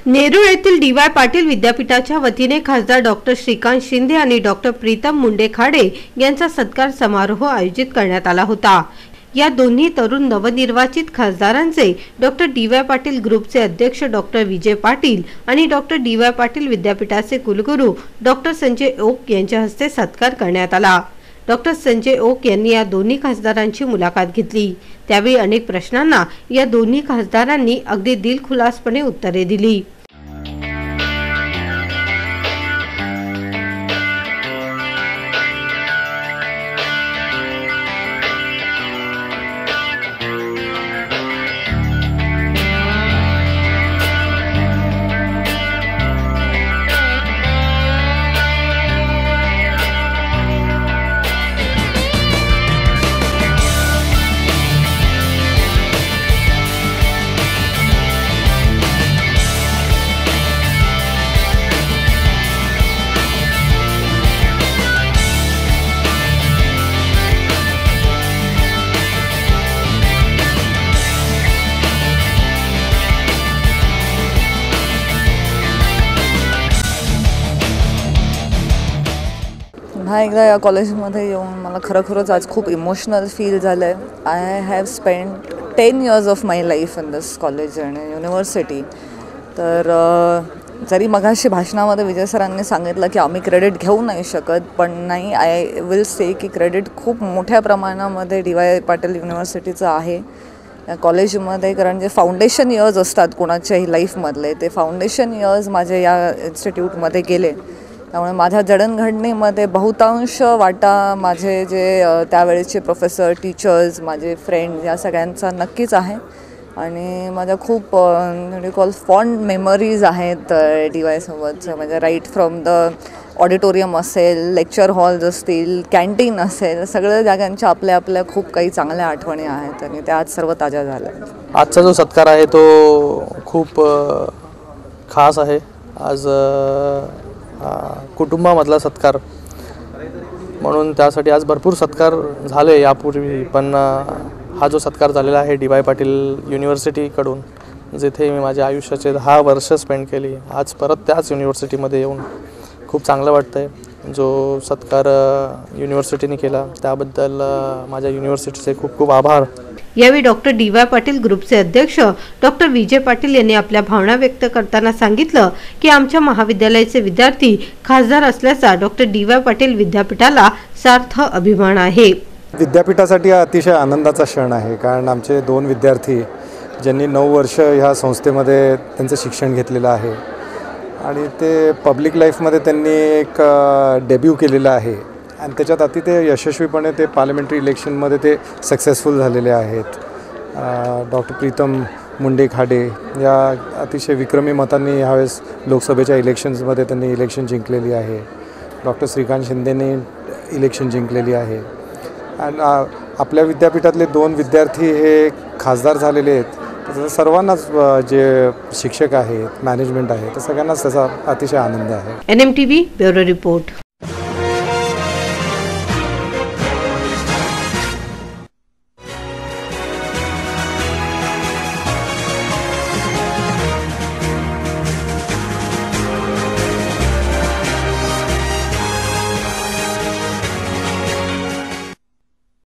नेरूळ येथील डी.वाय. पाटील विद्यापीठाच्या वतीने खासदार डॉक्टर श्रीकांत शिंदे आणि डॉक्टर प्रीतम मुंडे खाडे यांचा सत्कार समारोह आयोजित करण्यात आला होता। या दोन्ही तरुण नवनिर्वाचित खासदारांचे डॉक्टर डी.वाय. पाटील ग्रुपचे अध्यक्ष डॉक्टर विजय पाटील आणि डॉक्टर डी.वाय. पाटील विद्यापीठाचे कुलगुरू डॉक्टर संजय ओक यांच्या हस्ते सत्कार करण्यात आला। डॉक्टर संजय ओक यांनी या दोन्ही खासदारांची मुलाखत घेतली। त्यावेळी अनेक प्रश्नांना या दोन्ही खासदारांनी अगदी दिलखुलासपणे उत्तरे दिली। पुन्हा एकदा या कॉलेजमध्ये येऊन मला खरोखरच आज खूप इमोशनल फील झालं आहे। I have spend 10 years of my life in this college आणि युनिव्हर्सिटी। तर जरी मगाशी भाषणामध्ये विजय सरांनी सांगितलं की आम्ही क्रेडिट घेऊ नाही शकत, पण नाही, आय विल से की क्रेडिट खूप मोठ्या प्रमाणामध्ये डी.वाय. पाटील युनिव्हर्सिटीचं आहे या कॉलेजमध्ये। कारण जे फाउंडेशन इयर्स असतात कोणाच्याही लाईफमधले, ते फाउंडेशन इयर्स माझे या इन्स्टिट्यूटमध्ये गेले। त्यामुळे माझ्या जडणघडणीमध्ये बहुतांश वाटा माझे जे त्यावेळेचे प्रोफेसर, टीचर्स, माझे फ्रेंड्स या सगळ्यांचा नक्कीच आहे। आणि माझ्या खूप कॉल फॉन्ड मेमरीज आहेत डी.वाय. सोबतचं। म्हणजे राईट फ्रॉम द ऑडिटोरियम असेल, लेक्चर हॉल्स असतील, कॅन्टीन असेल, सगळ्या जागांच्या आपल्या आपल्या खूप काही चांगल्या आठवणी आहेत आणि त्या आज सर्व ताज्या झाल्या। आजचा जो सत्कार आहे तो खूप खास आहे। आज कुटुंबामधला सत्कार म्हणून त्यासाठी आज भरपूर सत्कार झाले यापूर्वी, पण हा जो सत्कार झालेला आहे डी.वाय. पाटील युनिव्हर्सिटीकडून, जिथे मी माझ्या आयुष्याचे 10 वर्ष स्पेंड केली, आज परत त्याच युनिव्हर्सिटीमध्ये येऊन खूप चांगलं वाटतं आहे। जो सत्कार युनिव्हर्सिटीने केला त्याबद्दल माझ्या युनिव्हर्सिटीचे खूप खूप आभार। यावेळी डॉक्टर डी.वाय. पाटील ग्रुपचे अध्यक्ष डॉक्टर विजय पाटील यांनी आपल्या भावना व्यक्त करताना सांगितलं की आमच्या महाविद्यालयाचे विद्यार्थी खासदार असल्याचा डॉक्टर डी.वाय. पाटील विद्यापीठाला सार्थ अभिमान आहे। विद्यापीठासाठी अतिशय आनंदाचा क्षण आहे, कारण आमचे 2 विद्यार्थी ज्यांनी 9 वर्ष ह्या संस्थेमध्ये त्यांचं शिक्षण घेतलेलं आहे आणि ते पब्लिक लाईफमध्ये त्यांनी एक डेब्यू केलेलं आहे आणि त्याच्यात अति ते यशस्वीपणे ते पार्लमेंटरी इलेक्शनमध्ये ते सक्सेसफुल झालेले आहेत। डॉक्टर प्रीतम मुंडे खाडे या अतिशय विक्रमी मतांनी ह्यावेळेस लोकसभेच्या इलेक्शन्समध्ये त्यांनी इलेक्शन जिंकलेली आहे। डॉक्टर श्रीकांत शिंदेने इलेक्शन जिंकलेली आहे आणि आपल्या विद्यापीठातले 2 विद्यार्थी हे खासदार झालेले आहेत। त्याचा सर्वांनाच जे शिक्षक आहेत, मॅनेजमेंट आहे, त्या सगळ्यांनाच त्याचा अतिशय आनंद आहे। NMTV bureau report.